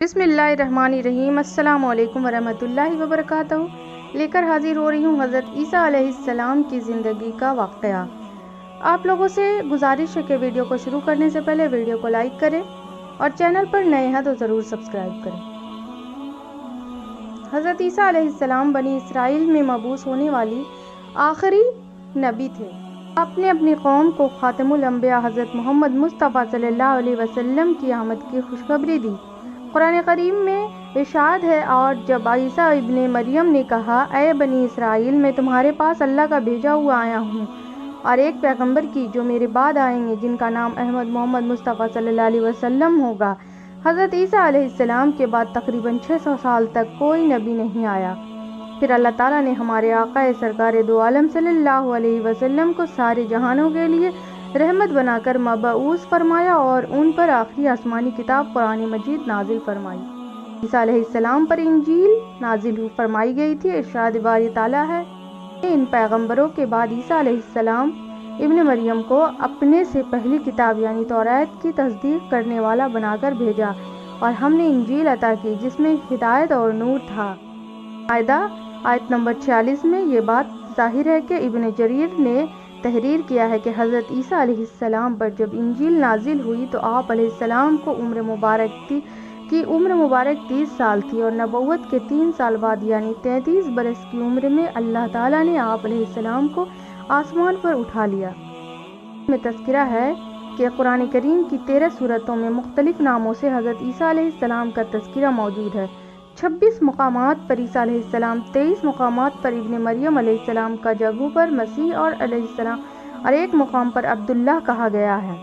بسم اللہ الرحمن الرحیم۔ السلام علیکم ورحمۃ اللہ وبرکاتہ۔ لے کر حاضر ہو رہی ہوں حضرت عیسیٰ علیہ السلام کی زندگی کا واقعہ۔ آپ لوگوں سے گزارش ہے کہ ویڈیو کو شروع کرنے سے پہلے ویڈیو کو لائک کریں اور چینل پر نئے ہیں تو ضرور سبسکرائب کریں۔ حضرت عیسیٰ علیہ السلام بنی اسرائیل میں مبعوث ہونے والی آخری نبی تھے۔ آپ نے اپنی قوم کو خاتم الانبیاء حضرت محمد مصطفیٰ صلی اللہ علیہ وسلم کی آمد کی خوشخبری دی۔ قرآن کریم میں ارشاد ہے، اور جب عیسیٰ ابن مریم نے کہا، اے بنی اسرائیل، میں تمہارے پاس اللہ کا بھیجا ہوا آیا ہوں اور ایک پیغمبر کی جو میرے بعد آئیں گے، جن کا نام احمد محمد مصطفیٰ صلی اللہ علیہ وسلم ہوگا۔ حضرت عیسیٰ علیہ السلام کے بعد تقریباً 600 سال تک کوئی نبی نہیں آیا۔ پھر اللہ تعالیٰ نے ہمارے آقا سرکار دو عالم صلی اللہ علیہ وسلم کو سارے جہانوں کے لیے رحمت بنا کر مبعوث فرمایا اور ان پر آخری آسمانی کتاب قرآن مجید نازل فرمائی۔ عیسیٰ علیہ السلام پر انجیل نازل فرمائی گئی تھی۔ ارشاد باری تعالیٰ ہے، ان پیغمبروں کے بعد عیسیٰ علیہ السلام ابن مریم کو اپنے سے پہلی کتاب یعنی توریت کی تصدیق کرنے والا بنا کر بھیجا، اور ہم نے انجیل عطا کی جس میں ہدایت اور نور تھا۔ مائدہ آیت نمبر 46 میں یہ بات ظاہر ہے کہ ابن جریر نے تحریر کیا ہے کہ حضرت عیسیٰ علیہ السلام پر جب انجیل نازل ہوئی تو آپ علیہ السلام کو عمر مبارک 30 سال تھی، اور نبوت کے 3 سال بعد یعنی 33 برس کی عمر میں اللہ تعالیٰ نے آپ علیہ السلام کو آسمان پر اٹھا لیا۔ اس میں تذکرہ ہے کہ قرآن کریم کی 13 سورتوں میں مختلف ناموں سے حضرت عیسیٰ علیہ السلام کا تذکرہ موجود ہے۔ 26 مقامات پر عیسیٰ علیہ السلام، 23 مقامات پر ابن مریم علیہ السلام کا جگہوں پر مسیح اور علیہ السلام، اور ایک مقام پر عبداللہ کہا گیا ہے۔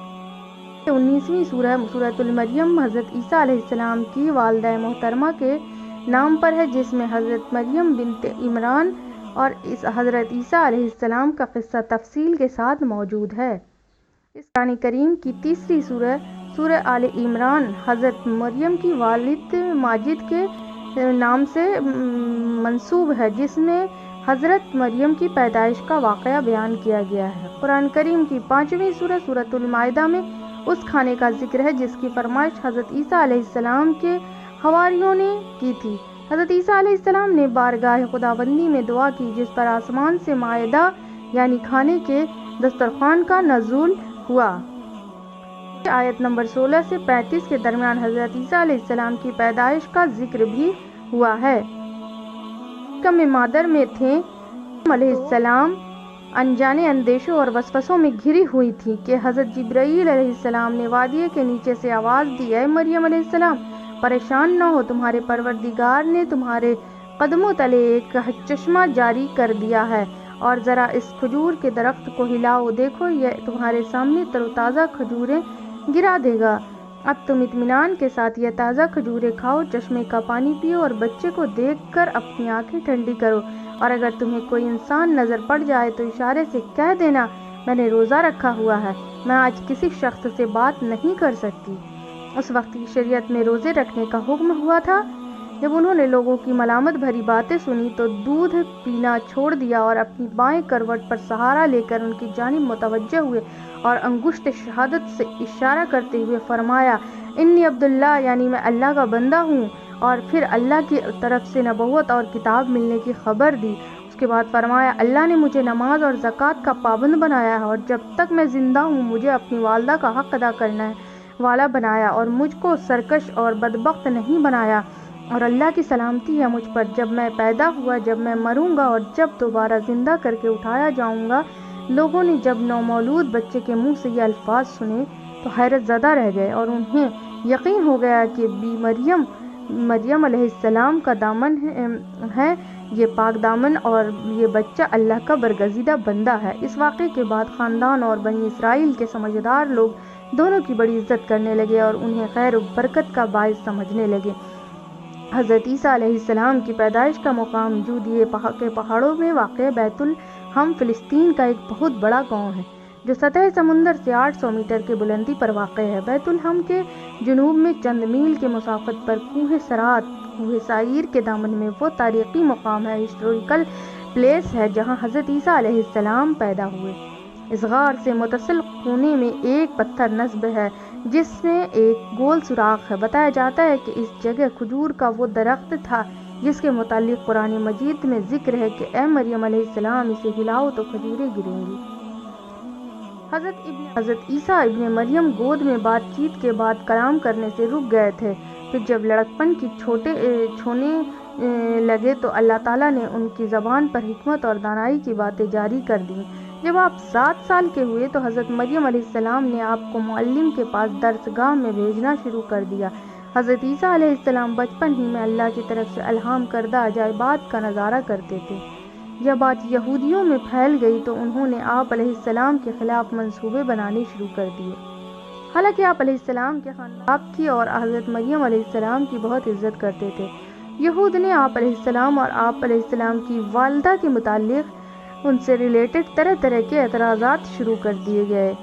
19ویں سورہ سورۃ المریم حضرت عیسیٰ علیہ السلام کی والدہ محترمہ کے نام پر ہے، جس میں حضرت مریم بنت عمران اور حضرت عیسیٰ علیہ السلام کا قصہ تفصیل کے ساتھ موجود ہے۔ اس قرآن کریم کی تیسری سورہ آل عمران حضرت مریم کی والد ماجد کے نام سے منسوب ہے، جس میں حضرت مریم کی پیدائش کا واقعہ بیان کیا گیا ہے۔ قرآن کریم کی 5ویں سورہ سورۃ المائدہ میں اس کھانے کا ذکر ہے جس کی فرمائش حضرت عیسیٰ علیہ السلام کے حواریوں نے کی تھی۔ حضرت عیسیٰ علیہ السلام نے بارگاہ خداوندی میں دعا کی جس پر آسمان سے مائدہ یعنی کھانے کے دسترخوان کا نزول ہوا۔ آیت نمبر 16 سے 35 کے درمیان حضرت عیسیٰ علیہ السلام کی پیدائش کا ذکر بھی ہوا ہے۔ کم مادر میں تھے علیہ السلام انجانے اندیشوں اور وسوسوں میں گھری ہوئی تھی کہ حضرت جبرائیل علیہ السلام نے وادی کے نیچے سے آواز دی، اے مریم علیہ السلام، پریشان نہ ہو، تمہارے پروردگار نے تمہارے قدموں تلے ایک چشمہ جاری کر دیا ہے، اور ذرا اس کھجور کے درخت کو ہلاؤ، دیکھو یہ تمہارے سامنے تر و تازہ کھجوریں گرا دے گا۔ اب تم اطمینان کے ساتھ یہ تازہ کھجوریں کھاؤ، چشمے کا پانی پیو اور بچے کو دیکھ کر اپنی آنکھیں ٹھنڈی کرو، اور اگر تمہیں کوئی انسان نظر پڑ جائے تو اشارے سے کہہ دینا، میں نے روزہ رکھا ہوا ہے، میں آج کسی شخص سے بات نہیں کر سکتی۔ اس وقت کی شریعت میں روزے رکھنے کا حکم ہوا تھا۔ جب انہوں نے لوگوں کی ملامت بھری باتیں سنی تو دودھ پینا چھوڑ دیا اور اپنی بائیں کروٹ پر سہارا لے کر ان کی جانب متوجہ ہوئے اور انگشت شہادت سے اشارہ کرتے ہوئے فرمایا، انی عبداللہ، یعنی میں اللہ کا بندہ ہوں، اور پھر اللہ کی طرف سے نبوت اور کتاب ملنے کی خبر دی۔ اس کے بعد فرمایا، اللہ نے مجھے نماز اور زکوٰۃ کا پابند بنایا ہے، اور جب تک میں زندہ ہوں مجھے اپنی والدہ کا حق ادا کرنے والا بنایا، اور مجھ کو سرکش اور بدبخت نہیں بنایا، اور اللہ کی سلامتی ہے مجھ پر، جب میں پیدا ہوا، جب میں مروں گا اور جب دوبارہ زندہ کر کے اٹھایا جاؤں گا۔ لوگوں نے جب نومولود بچے کے منہ سے یہ الفاظ سنے تو حیرت زدہ رہ گئے، اور انہیں یقین ہو گیا کہ مریم علیہ السلام کا دامن ہے، یہ پاک دامن، اور یہ بچہ اللہ کا برگزیدہ بندہ ہے۔ اس واقعے کے بعد خاندان اور بنی اسرائیل کے سمجھدار لوگ دونوں کی بڑی عزت کرنے لگے اور انہیں خیر و برکت کا باعث سمجھنے لگے۔ حضرت عیسیٰ علیہ السلام کی پیدائش کا مقام جودیہ کے پہاڑوں میں واقع بیت الحم فلسطین کا ایک بہت بڑا گاؤں ہے جو سطح سمندر سے 800 میٹر کی بلندی پر واقع ہے۔ بیت الحم کے جنوب میں چند میل کے مسافت پر کوہ سرات، کوہ سعیر کے دامن میں وہ تاریخی مقام ہے، ہسٹوریکل پلیس ہے جہاں حضرت عیسیٰ علیہ السلام پیدا ہوئے۔ اس غار سے متصل کونے میں ایک پتھر نصب ہے جس میں ایک گول سوراخ ہے۔ بتایا جاتا ہے کہ اس جگہ کھجور کا وہ درخت تھا جس کے متعلق قرآن مجید میں ذکر ہے کہ اے مریم علیہ السلام اسے ہلاؤ تو کھجوریں گریں گی۔ حضرت عیسیٰ ابن مریم گود میں بات چیت کے بعد کلام کرنے سے رک گئے تھے، پھر جب لڑکپن کی چھونے لگے تو اللہ تعالیٰ نے ان کی زبان پر حکمت اور دانائی کی باتیں جاری کر دیں۔ جب آپ 7 سال کے ہوئے تو حضرت مریم علیہ السلام نے آپ کو معلم کے پاس درسگاہ میں بھیجنا شروع کر دیا۔ حضرت عیسیٰ علیہ السلام بچپن ہی میں اللہ کی طرف سے الہام کردہ عجائبات کا نظارہ کرتے تھے۔ یہ بات یہودیوں میں پھیل گئی تو انہوں نے آپ علیہ السلام کے خلاف منصوبے بنانے شروع کر دیے۔ حالانکہ آپ علیہ السلام کے خاندان آپ کی اور حضرت مریم علیہ السلام کی بہت عزت کرتے تھے، یہود نے آپ علیہ السلام اور آپ علیہ السلام کی والدہ کے متعلق ان سے ریلیٹڈ طرح طرح کے اعتراضات شروع کر دیے گئے۔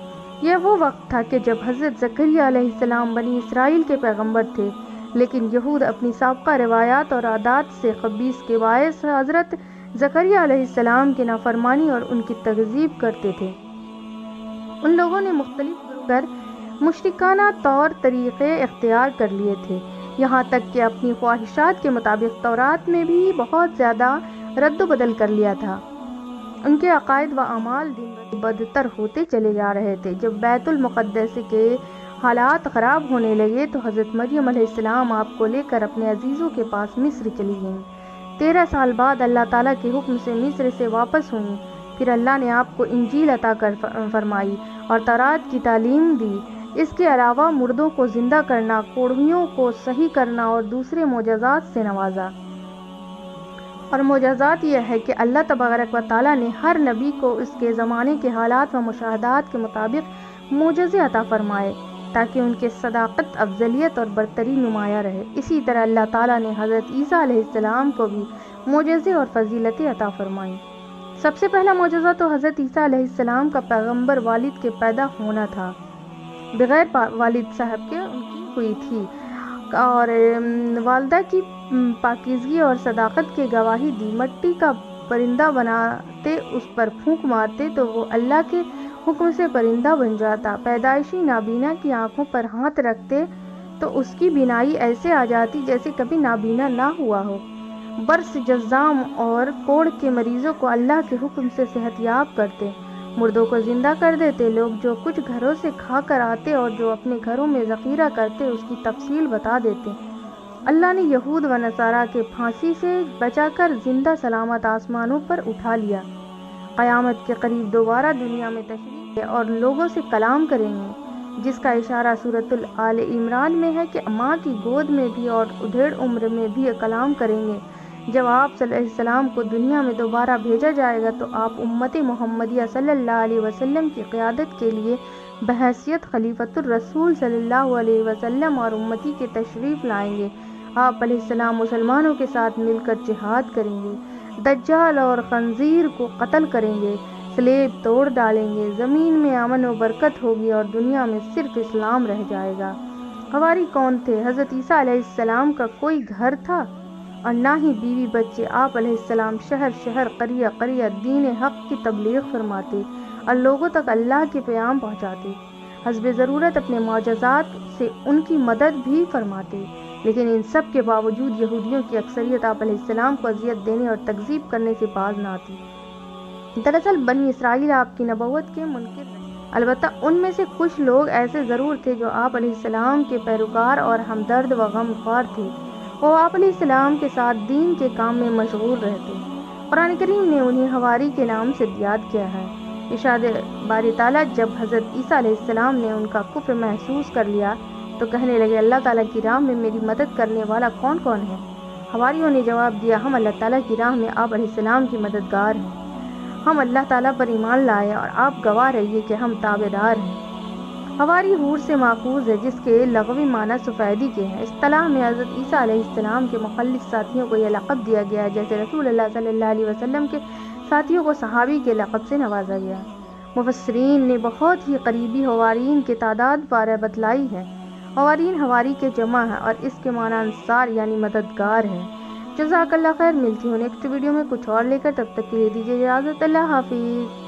یہ وہ وقت تھا کہ جب حضرت زکریہ علیہ السلام بنی اسرائیل کے پیغمبر تھے، لیکن یہود اپنی سابقہ روایات اور عادات سے خبیث کے باعث حضرت زکریہ علیہ السلام کی نافرمانی اور ان کی تکذیب کرتے تھے۔ ان لوگوں نے مختلف گروہ کر مشرکانہ طور طریقے اختیار کر لیے تھے، یہاں تک کہ اپنی خواہشات کے مطابق تورات میں بھی بہت زیادہ رد و بدل کر لیا تھا۔ ان کے عقائد و اعمال دن بدتر ہوتے چلے جا رہے تھے۔ جب بیت المقدس کے حالات خراب ہونے لگے تو حضرت مریم علیہ السلام آپ کو لے کر اپنے عزیزوں کے پاس مصر چلی گئیں۔ 13 سال بعد اللہ تعالیٰ کے حکم سے مصر سے واپس ہوئیں۔ پھر اللہ نے آپ کو انجیل عطا فرمائی اور تورات کی تعلیم دی۔ اس کے علاوہ مردوں کو زندہ کرنا، کوڑھیوں کو صحیح کرنا اور دوسرے معجزات سے نوازا۔ اور معجزات یہ ہے کہ اللہ تبارک و تعالیٰ نے ہر نبی کو اس کے زمانے کے حالات و مشاہدات کے مطابق معجزے عطا فرمائے تاکہ ان کے صداقت، افضلیت اور برتری نمایاں رہے۔ اسی طرح اللہ تعالیٰ نے حضرت عیسیٰ علیہ السلام کو بھی معجزے اور فضیلتیں عطا فرمائیں۔ سب سے پہلا معجزہ تو حضرت عیسیٰ علیہ السلام کا پیغمبر والد کے پیدا ہونا تھا، بغیر والد صاحب کے ان کی ہوئی تھی، اور والدہ کی پاکیزگی اور صداقت کی گواہی دی۔ مٹی کا پرندہ بناتے، اس پر پھونک مارتے تو وہ اللہ کے حکم سے پرندہ بن جاتا۔ پیدائشی نابینا کی آنکھوں پر ہاتھ رکھتے تو اس کی بینائی ایسے آ جاتی جیسے کبھی نابینا نہ ہوا ہو۔ برس، جذام اور کوڑھ کے مریضوں کو اللہ کے حکم سے صحت یاب کرتے، مردوں کو زندہ کر دیتے، لوگ جو کچھ گھروں سے کھا کر آتے اور جو اپنے گھروں میں ذخیرہ کرتے اس کی تفصیل بتا دیتے۔ اللہ نے یہود و نصارہ کے پھانسی سے بچا کر زندہ سلامت آسمانوں پر اٹھا لیا۔ قیامت کے قریب دوبارہ دنیا میں تشریف لے اور لوگوں سے کلام کریں گے، جس کا اشارہ سورۃ آل عمران میں ہے کہ ماں کی گود میں بھی اور ادھیڑ عمر میں بھی کلام کریں گے۔ جب آپ صلی اللہ علیہ وسلم کو دنیا میں دوبارہ بھیجا جائے گا تو آپ امت محمدیہ صلی اللہ علیہ وسلم کی قیادت کے لیے بحیثیت خلیفۃ الرسول صلی اللہ علیہ وسلم اور امتی کے تشریف لائیں گے۔ آپ علیہ السلام مسلمانوں کے ساتھ مل کر جہاد کریں گے، دجال اور خنزیر کو قتل کریں گے، صلیب توڑ ڈالیں گے، زمین میں امن و برکت ہوگی اور دنیا میں صرف اسلام رہ جائے گا۔ حواری کون تھے؟ حضرت عیسیٰ علیہ السلام کا کوئی گھر تھا اور نہ ہی بیوی بچے۔ آپ علیہ السلام شہر شہر، قریہ قریہ دین حق کی تبلیغ فرماتے اور لوگوں تک اللہ کے پیام پہنچاتے، حسب ضرورت اپنے معجزات سے ان کی مدد بھی فرماتے، لیکن ان سب کے باوجود یہودیوں کی اکثریت آپ علیہ السلام کو اذیت دینے اور تکذیب کرنے سے باز نہ آتی۔ دراصل بنی اسرائیل آپ کی نبوت کے منکر رہے، البتہ ان میں سے کچھ لوگ ایسے ضرور تھے جو آپ علیہ السلام کے پیروکار اور ہمدرد و غم خوار تھے۔ وہ آپ علیہ السلام کے ساتھ دین کے کام میں مشغول رہتے۔ قرآن کریم نے انہیں حواری کے نام سے یاد کیا ہے۔ ارشاد باری تعالیٰ، جب حضرت عیسیٰ علیہ السلام نے ان کا کفر محسوس کر لیا تو کہنے لگے، اللہ تعالیٰ کی راہ میں میری مدد کرنے والا کون کون ہے؟ حواریوں نے جواب دیا، ہم اللہ تعالیٰ کی راہ میں آپ علیہ السلام کی مددگار ہیں۔ ہم اللہ تعالیٰ پر ایمان لائے اور آپ گواہ رہیے کہ ہم تابعدار ہیں۔ حواری حور سے ماخوذ ہے جس کے لغوی معنی سفیدی کے ہیں۔ اصطلاح میں حضرت عیسیٰ علیہ السلام کے مخلص ساتھیوں کو یہ لقب دیا گیا ہے، جیسے رسول اللہ صلی اللہ علیہ وسلم کے ساتھیوں کو صحابی کے لقب سے نوازا گیا۔ مفسرین نے بہت ہی قریبی حوارین کی تعداد بارہ بتلائی ہے۔ حوارین حواری کے جمع ہے اور اس کے معنی انصار یعنی مددگار ہے۔ جزاک اللہ خیر۔ ملتی ہوں نیکسٹ ویڈیو میں کچھ اور لے کر، تب تک کے لیے دیجیے اجازت۔ اللہ حافظ۔